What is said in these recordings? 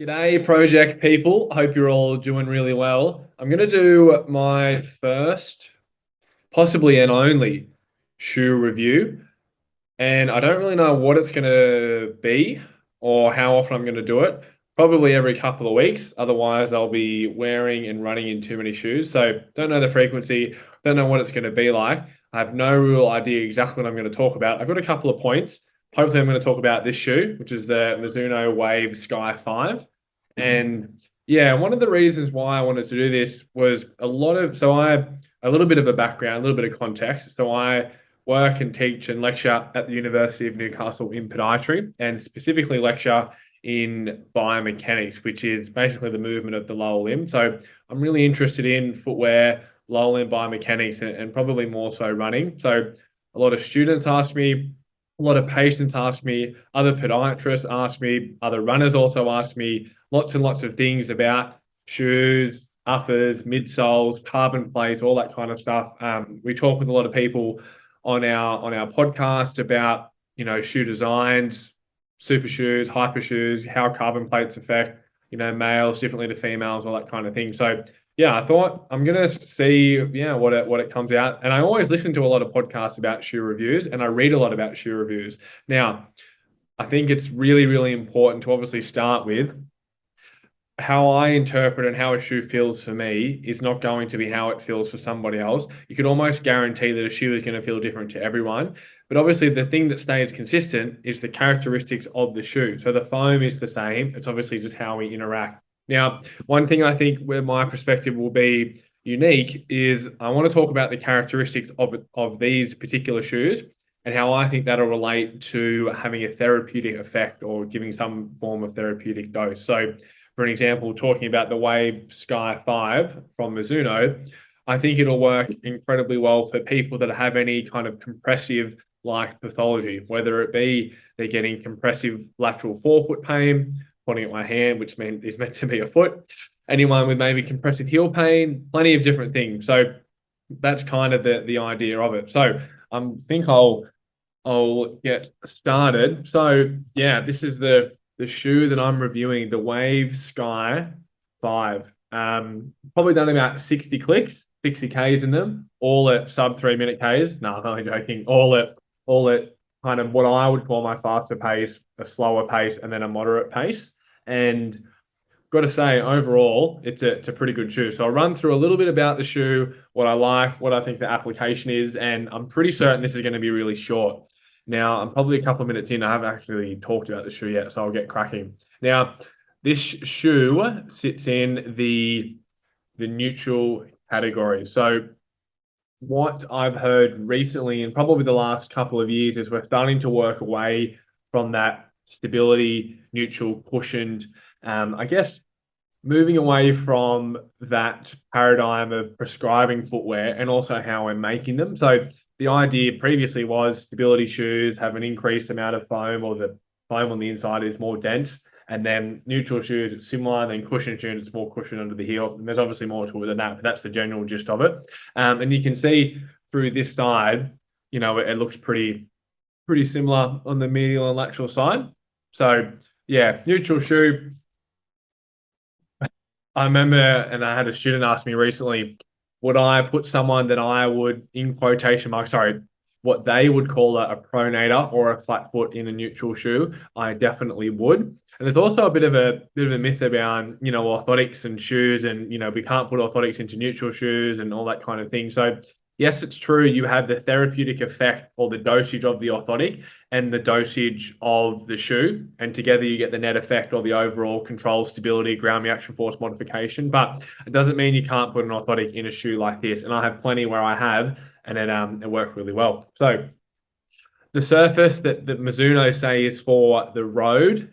G'day, project people. Hope you're all doing really well. I'm going to do my first, possibly and only, shoe review. And I don't really know what it's going to be or how often I'm going to do it. Probably every couple of weeks. Otherwise, I'll be wearing and running in too many shoes. So, don't know the frequency, don't know what it's going to be like. I have no real idea exactly what I'm going to talk about. I've got a couple of points. Hopefully, I'm going to talk about this shoe, which is the Mizuno Wave Sky 5. And yeah, one of the reasons why I wanted to do this was a little bit of a background, a little bit of context. So, I work and teach and lecture at the University of Newcastle in podiatry and specifically lecture in biomechanics, which is basically the movement of the lower limb. So I'm really interested in footwear, lower limb biomechanics, and probably more so running. So a lot of students ask me, a lot of patients ask me, other podiatrists ask me, other runners also ask me lots and lots of things about shoes, uppers, midsoles, carbon plates, all that kind of stuff. We talk with a lot of people on our podcast about shoe designs, super shoes, hyper shoes, how carbon plates affect males differently to females, all that kind of thing. So yeah, I thought I'm gonna see what it comes out. And I always listen to a lot of podcasts about shoe reviews, and I read a lot about shoe reviews. Now, I think it's really, really important to obviously start with how I interpret and how a shoe feels for me is not going to be how it feels for somebody else. You could almost guarantee that a shoe is going to feel different to everyone. But obviously, the thing that stays consistent is the characteristics of the shoe. So the foam is the same. It's obviously just how we interact. Now, one thing I think where my perspective will be unique is I want to talk about the characteristics of these particular shoes and how I think that'll relate to having a therapeutic effect or giving some form of therapeutic dose. So for an example, talking about the Wave Sky 5 from Mizuno, I think it'll work incredibly well for people that have any kind of compressive like pathology, whether it be they're getting compressive lateral forefoot pain, pointing at my hand, which is meant to be a foot, anyone with maybe compressive heel pain, plenty of different things. So that's kind of the idea of it. So I think I'll get started. So yeah, this is the shoe that I'm reviewing, the Wave Sky 5. Probably done about 60 clicks, 60 Ks in them, all at sub 3 minute Ks. No, I'm only joking. All at kind of what I would call my faster pace, a slower pace, and then a moderate pace. And got to say, overall, it's a pretty good shoe. So I'll run through a little bit about the shoe, what I like, what I think the application is, and I'm pretty certain this is going to be really short. Now, I'm probably a couple of minutes in. I haven't actually talked about the shoe yet, so I'll get cracking. Now, this shoe sits in the neutral category. So what I've heard recently and probably the last couple of years is we're starting to work away from that stability, neutral, cushioned, I guess moving away from that paradigm of prescribing footwear and also how we're making them. So the idea previously was stability shoes have an increased amount of foam, or the foam on the inside is more dense. And then neutral shoes, it's similar. And then cushion shoes, it's more cushion under the heel. And there's obviously more to it than that, but that's the general gist of it. And you can see through this side, it looks pretty similar on the medial and lateral side. So yeah, neutral shoe. I remember, and I had a student ask me recently, would I put someone that I would, in quotation marks, sorry, what they would call a pronator or a flat foot in a neutral shoe? I definitely would. And there's also a bit of a myth around, orthotics and shoes, and we can't put orthotics into neutral shoes and all that kind of thing. So yes, it's true. You have the therapeutic effect or the dosage of the orthotic and the dosage of the shoe. And together you get the net effect or the overall control, stability, ground reaction force modification. But it doesn't mean you can't put an orthotic in a shoe like this. And I have plenty where I have, and it worked really well. So the surface that Mizuno say is for the road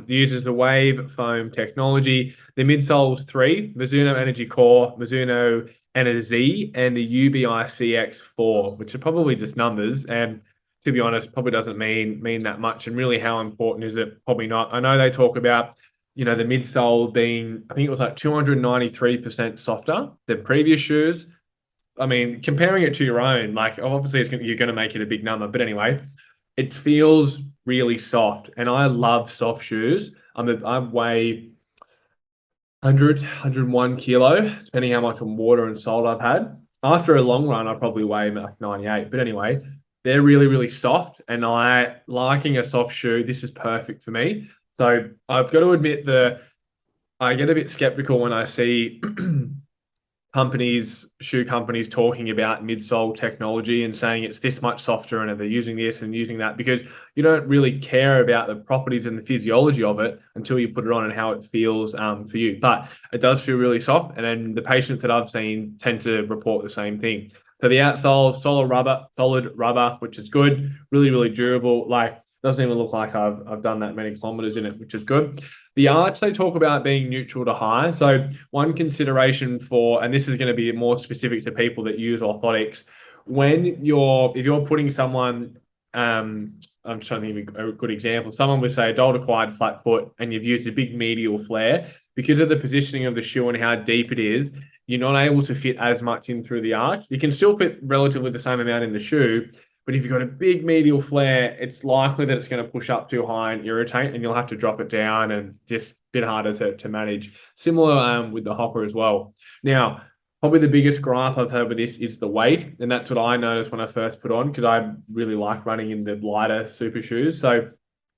uses the wave foam technology. The midsole's three: Mizuno Energy Core, Mizuno Energy, and the UBICX4, which are probably just numbers. And to be honest, probably doesn't mean that much. And really, how important is it? Probably not. I know they talk about the midsole being, I think it was like 293% softer than previous shoes. I mean, comparing it to your own, like obviously you're going to make it a big number, but anyway, it feels really soft, and I love soft shoes. I'm way 100, 101 kilo, depending how much water and salt I've had. After a long run, I probably weigh like 98. But anyway, they're really, really soft. And I liking a soft shoe. This is perfect for me. So I've got to admit I get a bit skeptical when I see shoe companies talking about midsole technology and saying it's this much softer and they're using this and using that because you don't really care about the properties and the physiology of it until you put it on and how it feels for you. But it does feel really soft. And then the patients that I've seen tend to report the same thing. So the outsole, solid rubber, which is good, really, really durable. Like doesn't even look like I've done that many kilometers in it, which is good. The arch they talk about being neutral to high. So one consideration for, and this is going to be more specific to people that use orthotics, if you're putting someone, I'm trying to think of a good example. Someone would say adult acquired flat foot, and you've used a big medial flare because of the positioning of the shoe and how deep it is. You're not able to fit as much in through the arch. You can still fit relatively the same amount in the shoe, but if you've got a big medial flare, it's likely that it's going to push up too high and irritate, and you'll have to drop it down and just a bit harder to manage. Similar with the hopper as well. Now, probably the biggest gripe I've heard with this is the weight, and that's what I noticed when I first put on because I really like running in the lighter super shoes. So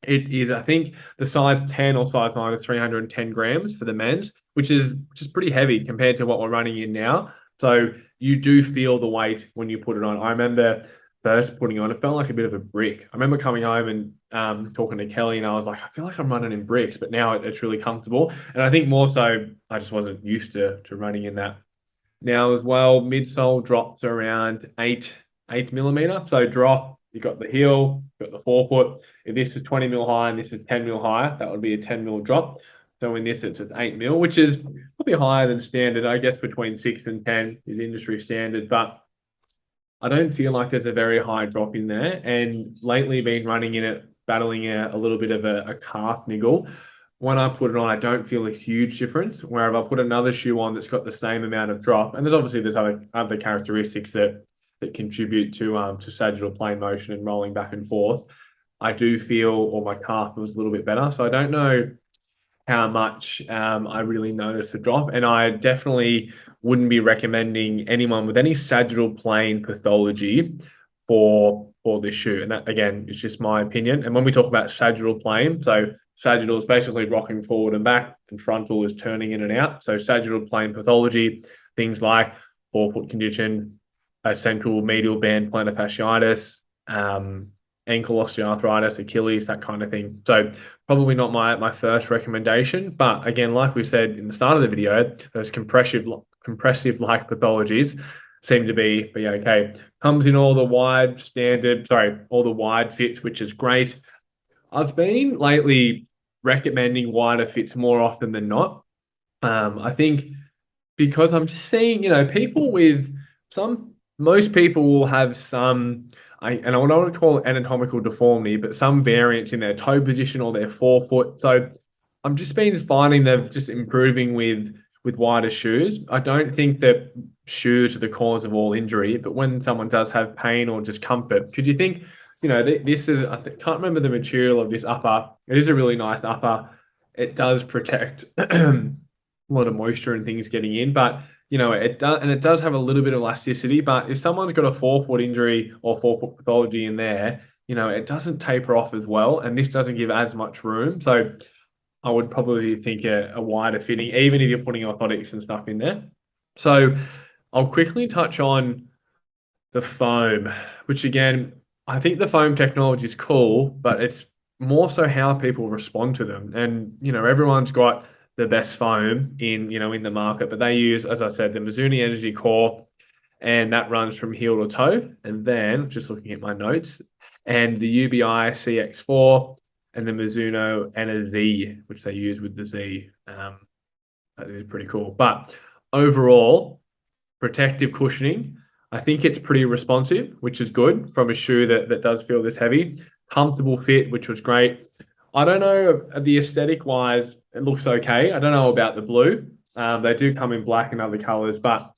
it is, I think, the size 10 or size 9 is 310 grams for the men's, which is pretty heavy compared to what we're running in now. So you do feel the weight when you put it on. I remember first putting on, it felt like a bit of a brick. I remember coming home and talking to Kelly, and I was like, I feel like I'm running in bricks, but now it's really comfortable. And I think more so, I just wasn't used to running in that. Now as well, midsole drops around 8 millimeter. So drop, you got the heel, you got the forefoot. If this is 20 mil high and this is 10 mil high, that would be a 10 mil drop. So in this, it's at 8 mil, which is probably higher than standard. I guess between 6 and 10 is industry standard, but I don't feel like there's a very high drop in there. And lately, been running in it, battling a little bit of a calf niggle. When I put it on, I don't feel a huge difference. Where if I put another shoe on that's got the same amount of drop, and there's other characteristics that contribute to sagittal plane motion and rolling back and forth. I do feel, or my calf was a little bit better. So I don't know how much I really noticed the drop. And I definitely wouldn't be recommending anyone with any sagittal plane pathology for this shoe. And that again is just my opinion. And when we talk about sagittal plane, so sagittal is basically rocking forward and back, and frontal is turning in and out. So sagittal plane pathology, things like forefoot condition, central medial band plantar fasciitis, ankle osteoarthritis, Achilles, that kind of thing. So probably not my first recommendation, but again, like we said in the start of the video, those compressive like pathologies seem to be okay. Comes in all the all the wide fits, which is great. I've been lately recommending wider fits more often than not. I think because I'm just seeing, people with most people will have and I don't want to call it anatomical deformity, but some variance in their toe position or their forefoot. So I'm just been finding they're just improving with wider shoes. I don't think that shoes are the cause of all injury, but when someone does have pain or discomfort, could you think, this is, can't remember the material of this upper. It is a really nice upper. It does protect a lot of moisture and things getting in, but it does have a little bit of elasticity. But if someone's got a forefoot injury or forefoot pathology in there, it doesn't taper off as well, and this doesn't give as much room. So I would probably think a wider fitting, even if you're putting orthotics and stuff in there. So I'll quickly touch on the foam, which again, I think the foam technology is cool, but it's more so how people respond to them. And, everyone's got the best foam in the market, but they use, as I said, the Mizuno Energy Core, and that runs from heel to toe. And then, just looking at my notes, and the UBI CX4 and the Mizuno NZ, which they use with the Z. That is pretty cool. But overall, protective cushioning, I think it's pretty responsive, which is good from a shoe that does feel this heavy. Comfortable fit, which was great. I don't know, the aesthetic wise, it looks okay. I don't know about the blue. They do come in black and other colors, but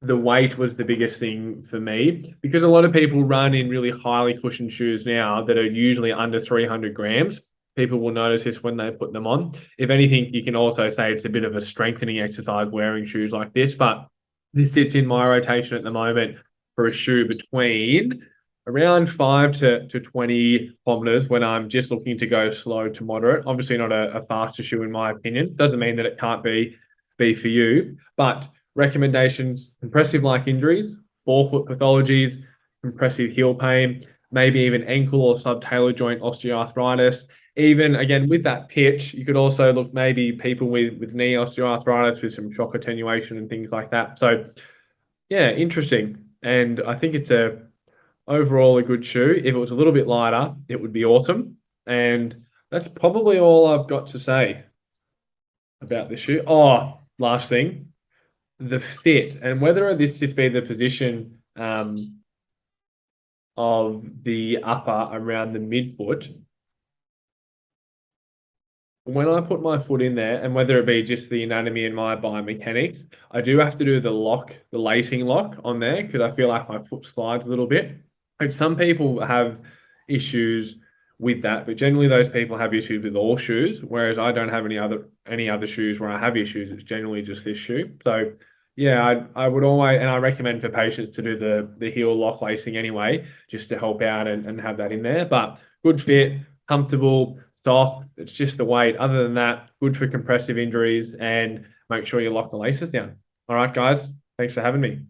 the weight was the biggest thing for me because a lot of people run in really highly cushioned shoes now that are usually under 300 grams. people will notice this when they put them on. If anything, you can also say it's a bit of a strengthening exercise wearing shoes like this, but this sits in my rotation at the moment for a shoe between around 5 to 20 kilometers when I'm just looking to go slow to moderate. Obviously, not a faster shoe in my opinion. Doesn't mean that it can't be for you, but recommendations: compressive like injuries, forefoot pathologies, compressive heel pain, maybe even ankle or subtalar joint osteoarthritis. Even again with that pitch, you could also look maybe people with knee osteoarthritis with some shock attenuation and things like that. So yeah, interesting. And I think it's overall a good shoe. If it was a little bit lighter, it would be awesome. And that's probably all I've got to say about this shoe. Oh, last thing, the fit and whether this should be the position of the upper around the midfoot. When I put my foot in there, and whether it be just the anatomy and my biomechanics, I do have to do the lock, the lacing lock on there because I feel like my foot slides a little bit. Like some people have issues with that, but generally those people have issues with all shoes, whereas I don't have any other shoes where I have issues. It's generally just this shoe. So yeah, I would always, and I recommend for patients to do the heel lock lacing anyway, just to help out and have that in there. But good fit, comfortable, soft. It's just the weight. Other than that, good for compressive injuries and make sure you lock the laces down. All right, guys. Thanks for having me.